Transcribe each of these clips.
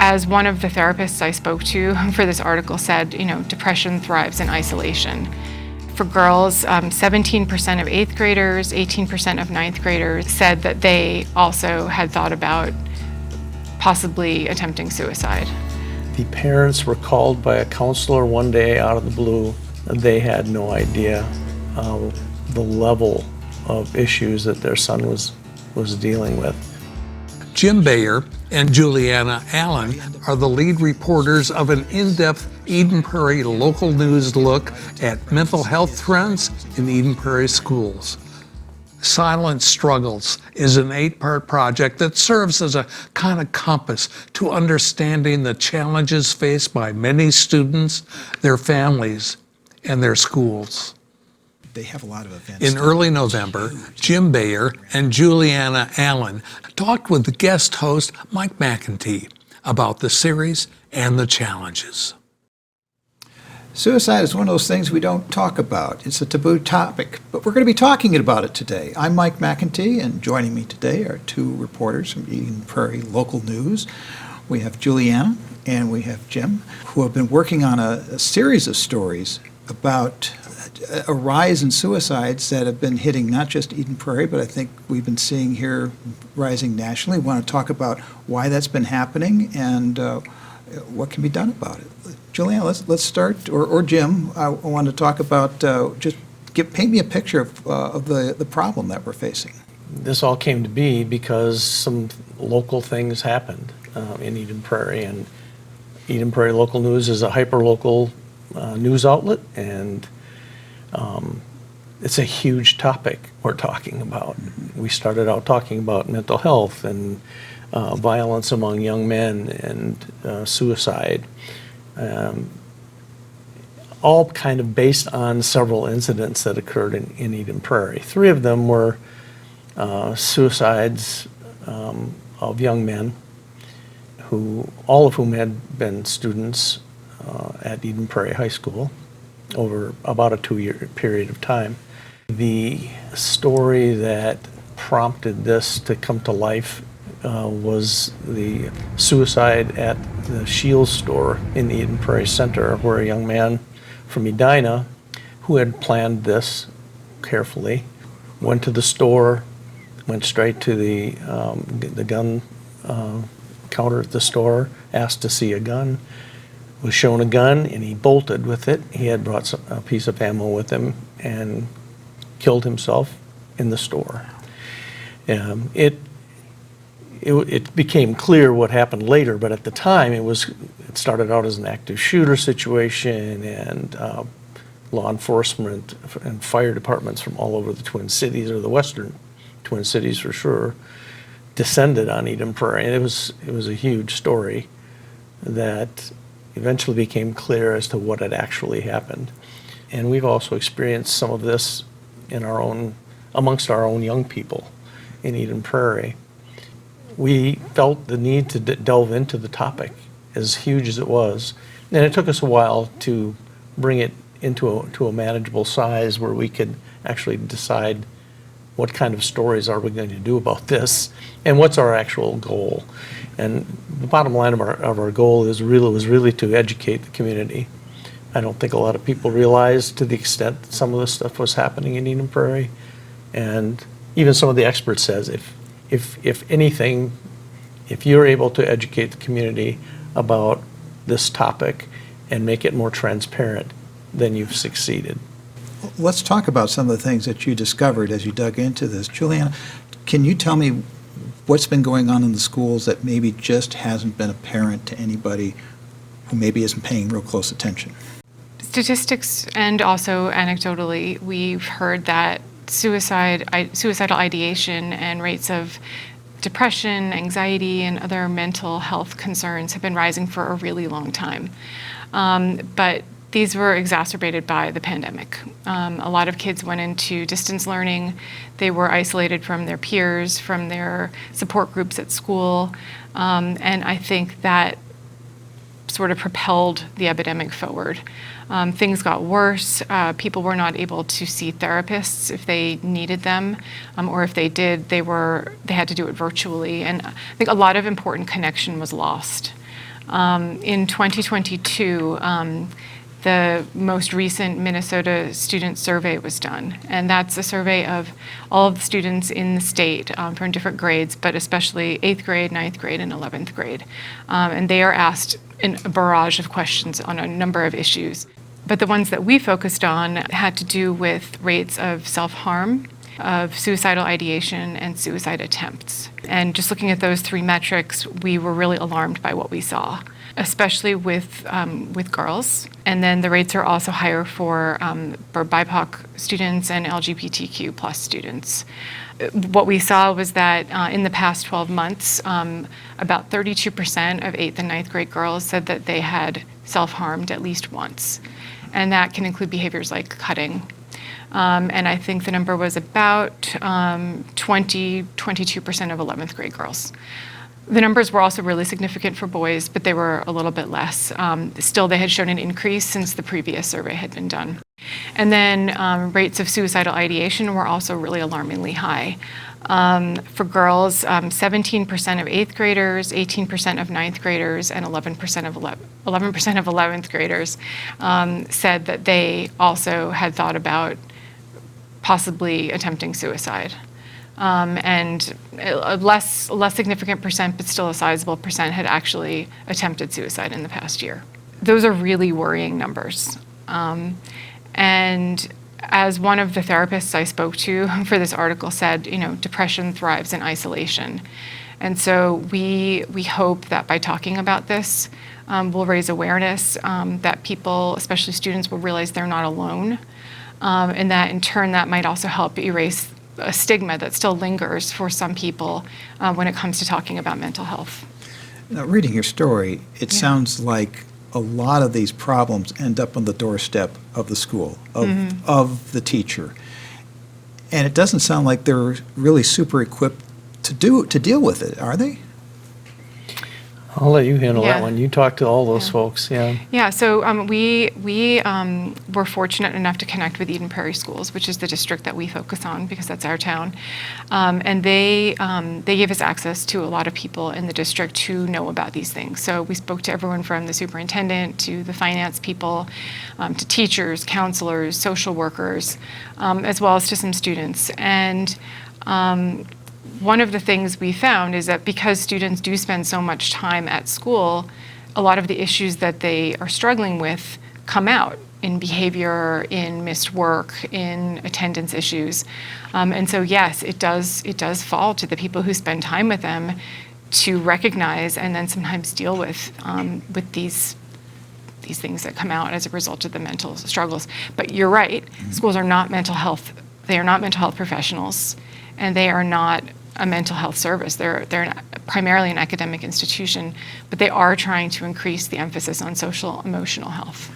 As one of the therapists I spoke to for this article said, depression thrives in isolation. For girls, 17% of 8th graders, 18% of 9th graders said that they also had thought about possibly attempting suicide. The parents were called by a counselor one day out of the blue. They had no idea the level of issues that their son was dealing with. Jim Bayer and Juliana Allen are the lead reporters of an in-depth Eden Prairie Local News look at mental health trends in Eden Prairie schools. Silent Struggles is an 8-part project that serves as a kind of compass to understanding the challenges faced by many students, their families, and their schools. They have a lot of events. In early November, Jim Bayer and Juliana Allen talked with the guest host, Mike McIntee, about the series and the challenges. Suicide is one of those things we don't talk about. It's a taboo topic, but we're going to be talking about it today. I'm Mike McIntee, and joining me today are 2 reporters from Eden Prairie Local News. We have Juliana and we have Jim, who have been working on a series of stories about a rise in suicides that have been hitting not just Eden Prairie, but I think we've been seeing here rising nationally. We want to talk about why that's been happening and what can be done about it. Juliana, let's start, or Jim, I want to talk about, paint me a picture of the problem that we're facing. This all came to be because some local things happened in Eden Prairie, and Eden Prairie Local News is a hyper-local news outlet, and it's a huge topic we're talking about. We started out talking about mental health and violence among young men and suicide, all kind of based on several incidents that occurred in Eden Prairie. 3 of them were suicides of young men, all of whom had been students at Eden Prairie High School over about a 2-year period of time. The story that prompted this to come to life was the suicide at the Shields store in the Eden Prairie Center, where a young man from Edina, who had planned this carefully, went to the store, went straight to the gun counter at the store, asked to see a gun, was shown a gun, and he bolted with it. He had brought a piece of ammo with him and killed himself in the store. It became clear what happened later, but at the time it started out as an active shooter situation, and law enforcement and fire departments from all over the Twin Cities, or the western Twin Cities for sure, descended on Eden Prairie. And it was a huge story that eventually became clear as to what had actually happened. And we've also experienced some of this amongst our own young people in Eden Prairie. We felt the need to delve into the topic, as huge as it was, and it took us a while to bring it into a manageable size where we could actually decide what kind of stories are we going to do about this, and what's our actual goal. And the bottom line of our goal was really to educate the community. I don't think a lot of people realize to the extent that some of this stuff was happening in Eden Prairie, and even some of the experts says if anything, if you're able to educate the community about this topic and make it more transparent, then you've succeeded. Let's talk about some of the things that you discovered as you dug into this. Juliana, can you tell me what's been going on in the schools that maybe just hasn't been apparent to anybody who maybe isn't paying real close attention? Statistics and also anecdotally, we've heard that suicidal ideation and rates of depression, anxiety, and other mental health concerns have been rising for a really long time. But these were exacerbated by the pandemic. A lot of kids went into distance learning. They were isolated from their peers, from their support groups at school. And I think that sort of propelled the epidemic forward. Things got worse. People were not able to see therapists if they needed them, or if they did, they had to do it virtually. And I think a lot of important connection was lost. In 2022, the most recent Minnesota student survey was done, and that's a survey of all of the students in the state from different grades, but especially 8th grade, 9th grade, and 11th grade. And they are asked in a barrage of questions on a number of issues. But the ones that we focused on had to do with rates of self-harm, of suicidal ideation, and suicide attempts. And just looking at those three metrics, we were really alarmed by what we saw, especially with girls. And then the rates are also higher for BIPOC students and LGBTQ plus students. What we saw was that in the past 12 months, about 32% of 8th and 9th grade girls said that they had self-harmed at least once. And that can include behaviors like cutting. And I think the number was about 22% of 11th grade girls. The numbers were also really significant for boys, but they were a little bit less. Still, they had shown an increase since the previous survey had been done. And then rates of suicidal ideation were also really alarmingly high. For girls, 17% of 8th graders, 18% of 9th graders, and 11% of 11th graders said that they also had thought about possibly attempting suicide. And a less significant percent, but still a sizable percent, had actually attempted suicide in the past year. Those are really worrying numbers. And as one of the therapists I spoke to for this article said, depression thrives in isolation. And so we hope that by talking about this, we'll raise awareness, that people, especially students, will realize they're not alone, and that in turn that might also help erase a stigma that still lingers for some people when it comes to talking about mental health. Now, reading your story, it sounds like a lot of these problems end up on the doorstep of the school, of the teacher. And it doesn't sound like they're really super equipped to deal with it, are they? I'll let you handle that Yeah. one. You talk to all those folks, yeah. Yeah, so we were fortunate enough to connect with Eden Prairie Schools, which is the district that we focus on because that's our town. And they gave us access to a lot of people in the district who know about these things. So we spoke to everyone from the superintendent to the finance people, to teachers, counselors, social workers, as well as to some students. And one of the things we found is that because students do spend so much time at school, a lot of the issues that they are struggling with come out in behavior, in missed work, in attendance issues. And so yes, it does fall to the people who spend time with them to recognize and then sometimes deal with these things that come out as a result of the mental struggles. But you're right, schools are not mental health. They are not mental health professionals, and they are not a mental health service. They're primarily an academic institution, but they are trying to increase the emphasis on social emotional health.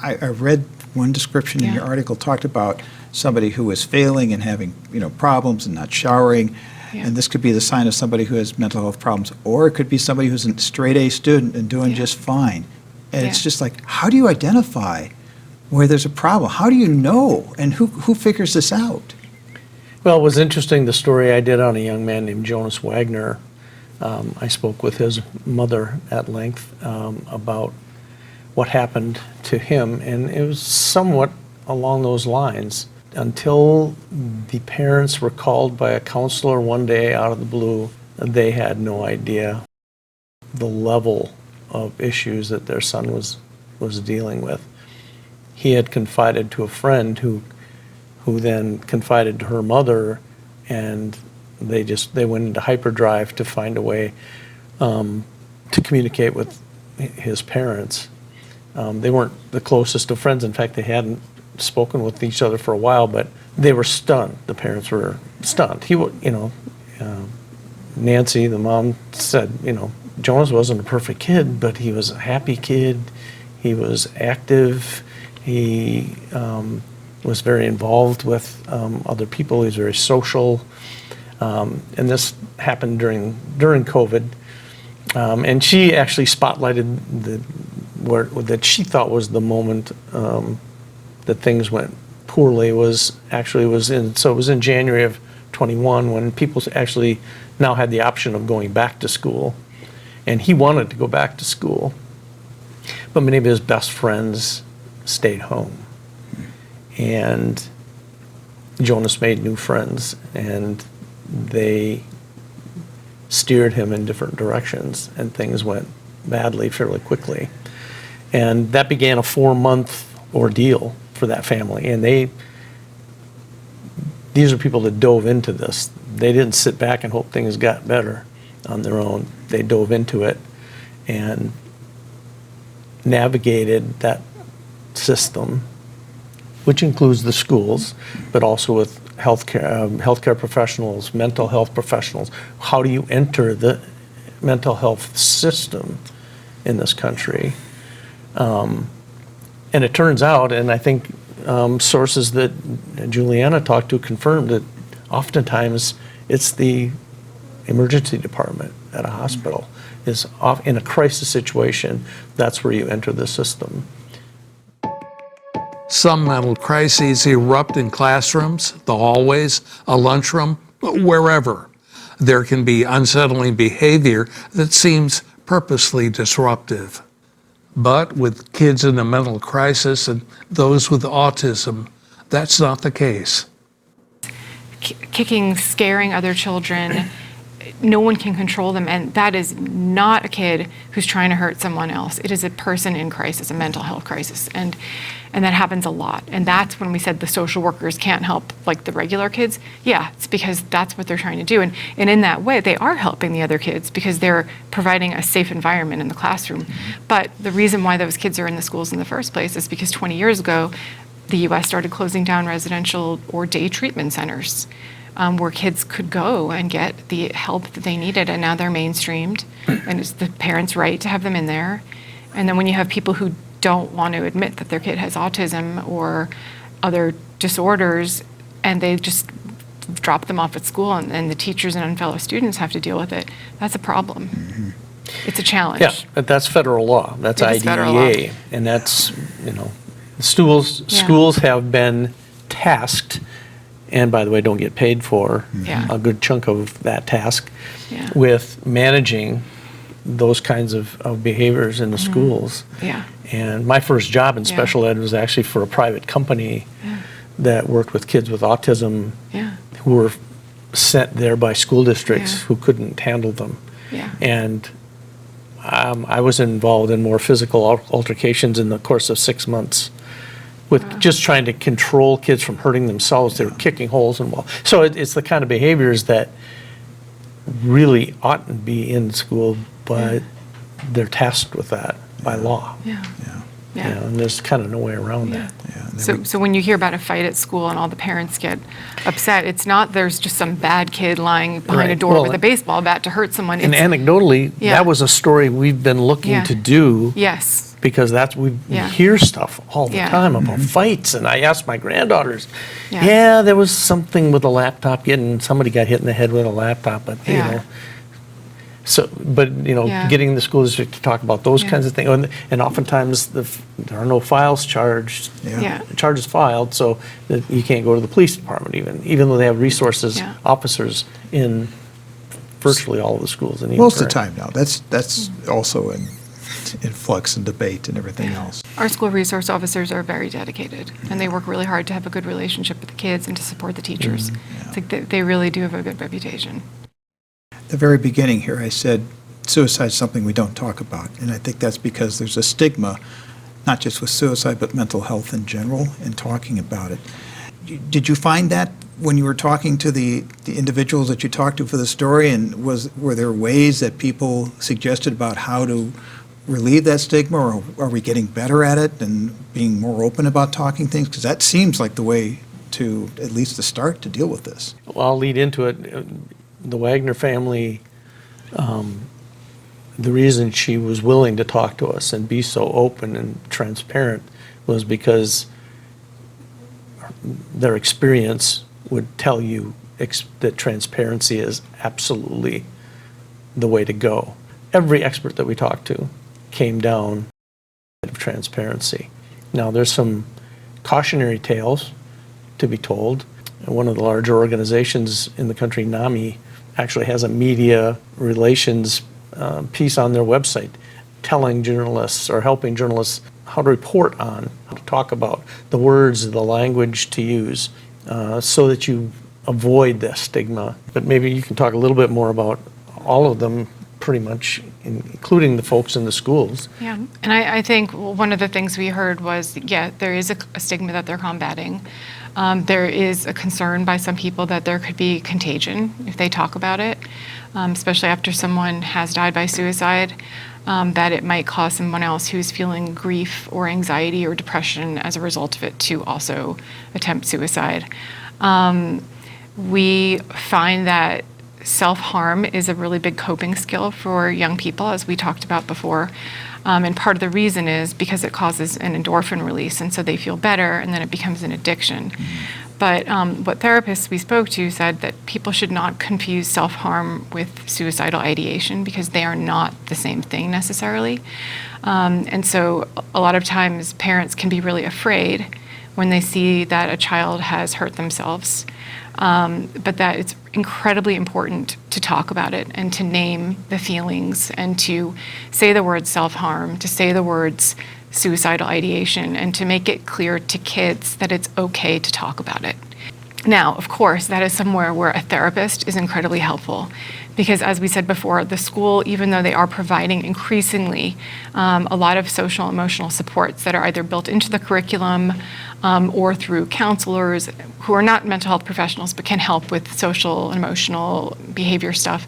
I read one description in your article talked about somebody who is failing and having problems and not showering, and this could be the sign of somebody who has mental health problems, or it could be somebody who's a straight A student and doing just fine. And it's just like, how do you identify where there's a problem? How do you know? And who figures this out? Well, it was interesting, the story I did on a young man named Jonas Wagner. I spoke with his mother at length about what happened to him, and it was somewhat along those lines. Until the parents were called by a counselor one day out of the blue, they had no idea the level of issues that their son was dealing with. He had confided to a friend who then confided to her mother, and they went into hyperdrive to find a way to communicate with his parents. They weren't the closest of friends. In fact, they hadn't spoken with each other for a while, but they were stunned. The parents were stunned. Nancy, the mom, said, Jonas wasn't a perfect kid, but he was a happy kid. He was active. He was very involved with other people. He was very social. And this happened during COVID. And she actually spotlighted that she thought was the moment that things went poorly it was in January of 21 when people actually now had the option of going back to school. And he wanted to go back to school, but many of his best friends stayed home. And Jonas made new friends, and they steered him in different directions, and things went badly fairly quickly. And that began a 4-month ordeal for that family. And these are people that dove into this. They didn't sit back and hope things got better on their own. They dove into it and navigated that system, which includes the schools, but also with healthcare professionals, mental health professionals. How do you enter the mental health system in this country? And it turns out, and I think sources that Juliana talked to confirmed that oftentimes it's the emergency department at a hospital is off in a crisis situation. That's where you enter the system. Some mental crises erupt in classrooms, the hallways, a lunchroom, wherever. There can be unsettling behavior that seems purposely disruptive. But with kids in a mental crisis and those with autism, that's not the case. Kicking, scaring other children, no one can control them, and that is not a kid who's trying to hurt someone else. It is a person in crisis, a mental health crisis, and that happens a lot. And that's when we said the social workers can't help like the regular kids. Yeah, it's because that's what they're trying to do, and in that way they are helping the other kids because they're providing a safe environment in the classroom. But the reason why those kids are in the schools in the first place is because 20 years ago the U.S. started closing down residential or day treatment centers where kids could go and get the help that they needed, and now they're mainstreamed, and it's the parents' right to have them in there. And then when you have people who don't want to admit that their kid has autism or other disorders, and they just drop them off at school, and the teachers and fellow students have to deal with it, that's a problem. Mm-hmm. It's a challenge. Yeah, but that's federal law. That's It is federal law. IDEA, and that's, schools have been tasked, and by the way, don't get paid for Yeah. a good chunk of that task, Yeah. with managing those kinds of behaviors in the schools. Yeah. And my first job in Yeah. special ed was actually for a private company Yeah. that worked with kids with autism Yeah. who were sent there by school districts Yeah. who couldn't handle them. Yeah. And I was involved in more physical altercations in the course of 6 months with just trying to control kids from hurting themselves. They were kicking holes in walls. So it's the kind of behaviors that really oughtn't be in school, but they're tasked with that by law. Yeah. Yeah. And there's kind of no way around that. Yeah. And then So when you hear about a fight at school and all the parents get upset, it's not there's just some bad kid lying behind a Right. door Well, with a baseball bat to hurt someone. And It's- anecdotally, Yeah. that was a story we've been looking Yeah. to do. Yes. Because we Yeah. hear stuff all the Yeah. time about fights, and I asked my granddaughters, Yeah. there was something with a laptop, somebody got hit in the head with a laptop, but Yeah. Yeah. getting the school district to talk about those Yeah. kinds of things, and oftentimes there are no files charged, Yeah. charges filed, so that you can't go to the police department even though they have resources, Yeah. officers in virtually all of the schools in Eden most of the Prairie. time now, that's also in flux and debate and everything else. Our school resource officers are very dedicated, and they work really hard to have a good relationship with the kids and to support the teachers. It's like they really do have a good reputation. At the very beginning here, I said suicide is something we don't talk about, and I think that's because there's a stigma, not just with suicide, but mental health in general, in talking about it. Did you find that when you were talking to the individuals that you talked to for the story, and were there ways that people suggested about how to relieve that stigma, or are we getting better at it and being more open about talking things? Because that seems like the way to, at least to start, to deal with this. Well, I'll lead into it. The Wagner family, the reason she was willing to talk to us and be so open and transparent was because their experience would tell you that transparency is absolutely the way to go. Every expert that we talked to came down of transparency. Now, there's some cautionary tales to be told. One of the larger organizations in the country, NAMI, actually has a media relations piece on their website telling journalists or helping journalists how to report on, how to talk about the words, the language to use, so that you avoid the stigma. But maybe you can talk a little bit more about all of them, pretty much, including the folks in the schools. Yeah, and I think one of the things we heard was, yeah, there is a stigma that they're combating. There is a concern by some people that there could be contagion if they talk about it, especially after someone has died by suicide, that it might cause someone else who's feeling grief or anxiety or depression as a result of it to also attempt suicide. We find that self-harm is a really big coping skill for young people, as we talked about before. And part of the reason is because it causes an endorphin release, and so they feel better, and then it becomes an addiction. But what therapists we spoke to said that people should not confuse self-harm with suicidal ideation, because they are not the same thing necessarily. And so a lot of times parents can be really afraid when they see that a child has hurt themselves. But that it's incredibly important to talk about it and to name the feelings and to say the words self-harm, to say the words suicidal ideation, and to make it clear to kids that it's okay to talk about it. Now, of course, that is somewhere where a therapist is incredibly helpful, because as we said before, the school, even though they are providing increasingly a lot of social emotional supports that are either built into the curriculum or through counselors who are not mental health professionals but can help with social and emotional behavior stuff,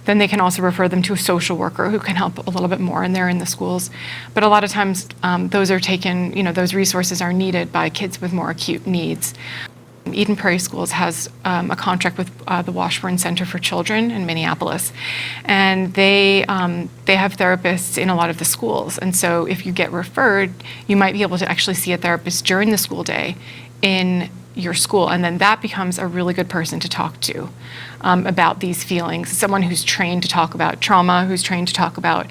then they can also refer them to a social worker who can help a little bit more, and they're in the schools. But a lot of times those are taken, those resources are needed by kids with more acute needs. Eden Prairie Schools has a contract with the Washburn Center for Children in Minneapolis, and they have therapists in a lot of the schools. And so if you get referred, you might be able to actually see a therapist during the school day in your school, and then that becomes a really good person to talk to about these feelings. Someone who's trained to talk about trauma, who's trained to talk about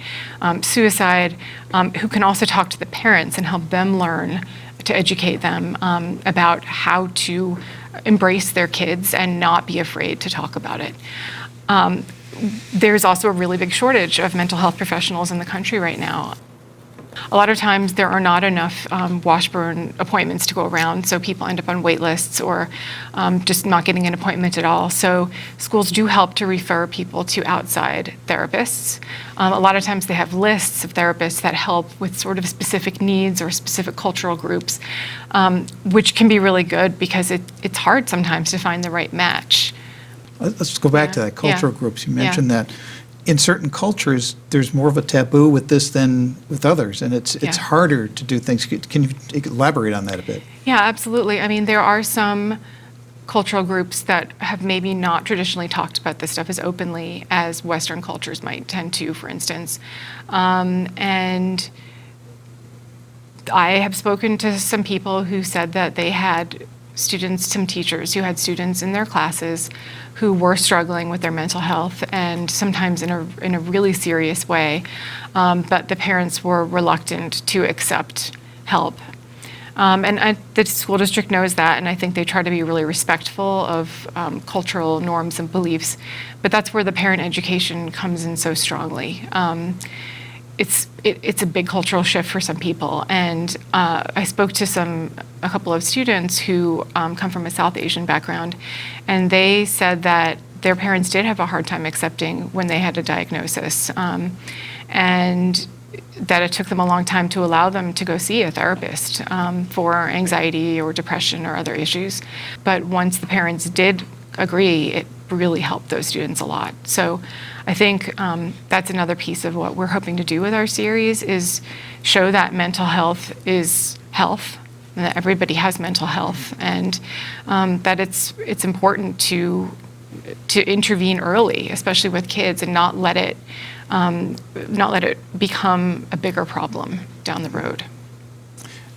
suicide, who can also talk to the parents and help them learn to educate them about how to embrace their kids and not be afraid to talk about it. There's also a really big shortage of mental health professionals in the country right now. A lot of times there are not enough Washburn appointments to go around, so people end up on wait lists or just not getting an appointment at all. So schools do help to refer people to outside therapists. A lot of times they have lists of therapists that help with sort of specific needs or specific cultural groups, which can be really good because it's hard sometimes to find the right match. Let's go back to that, cultural Yeah. groups. You mentioned that in certain cultures, there's more of a taboo with this than with others, and it's Yeah. harder to do things. Can you elaborate on that a bit? Yeah, absolutely. I mean, there are some cultural groups that have maybe not traditionally talked about this stuff as openly as Western cultures might tend to, for instance. And I have spoken to some people who said that they had students, some teachers who had students in their classes who were struggling with their mental health, and sometimes in a really serious way, but the parents were reluctant to accept help. The school district knows that, and I think they try to be really respectful of cultural norms and beliefs, but that's where the parent education comes in so strongly. It's a big cultural shift for some people, and I spoke to a couple of students who come from a South Asian background, and they said that their parents did have a hard time accepting when they had a diagnosis, and that it took them a long time to allow them to go see a therapist for anxiety or depression or other issues. But once the parents did agree, it really helped those students a lot. So I think that's another piece of what we're hoping to do with our series, is show that mental health is health, and that everybody has mental health, and that it's important to intervene early, especially with kids, and not let it become a bigger problem down the road.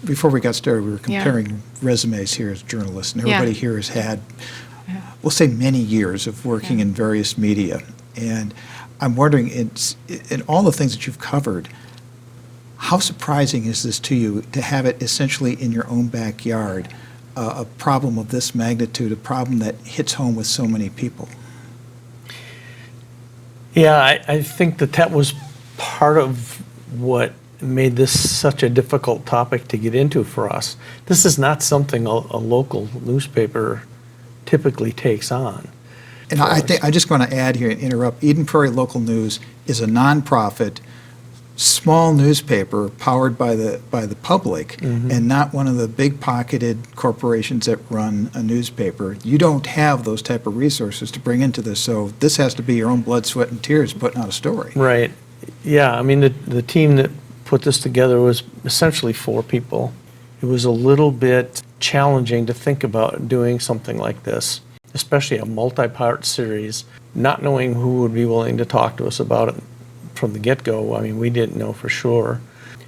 Before we got started, we were comparing resumes here as journalists, and everybody here has had, we'll say, many years of working in various media. And I'm wondering, in all the things that you've covered, how surprising is this to you to have it essentially in your own backyard, a problem of this magnitude, a problem that hits home with so many people? Yeah, I think that was part of what made this such a difficult topic to get into for us. This is not something a local newspaper typically takes on. And I think I just want to add here and interrupt. Eden Prairie Local News is a nonprofit, small newspaper powered by the public, and not one of the big-pocketed corporations that run a newspaper. You don't have those type of resources to bring into this, so this has to be your own blood, sweat, and tears putting out a story. Right. Yeah, I mean, the team that put this together was essentially 4 people. It was a little bit challenging to think about doing something like this, especially a multi-part series, not knowing who would be willing to talk to us about it from the get-go. I mean, we didn't know for sure.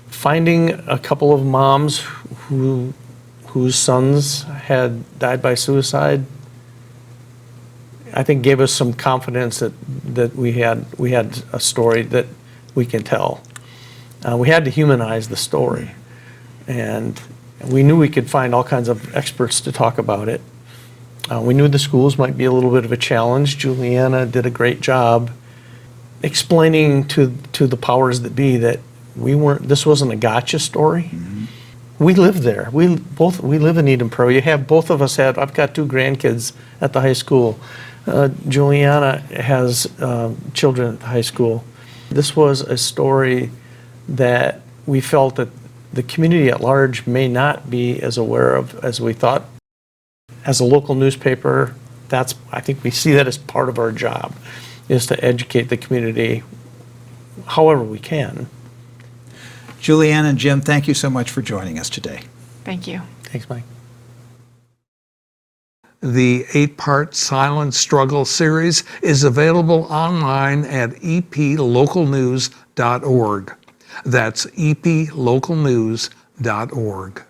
Finding a couple of moms whose sons had died by suicide, I think gave us some confidence that we had a story that we can tell. We had to humanize the story, and we knew we could find all kinds of experts to talk about it. We knew the schools might be a little bit of a challenge. Juliana did a great job explaining to the powers that be that this wasn't a gotcha story. We live there. We live in Eden Prairie. Both of us I've got 2 grandkids at the high school. Juliana has children at the high school. This was a story that we felt that the community at large may not be as aware of as we thought. As a local newspaper, I think we see that as part of our job, is to educate the community however we can. Julianne and Jim, thank you so much for joining us today. Thank you. Thanks, Mike. The 8-part Silent Struggle series is available online at eplocalnews.org. That's eplocalnews.org.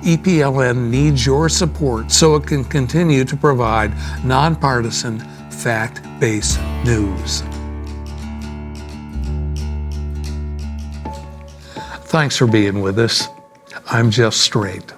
EPLN needs your support so it can continue to provide nonpartisan, fact-based news. Thanks for being with us. I'm Jeff Strait.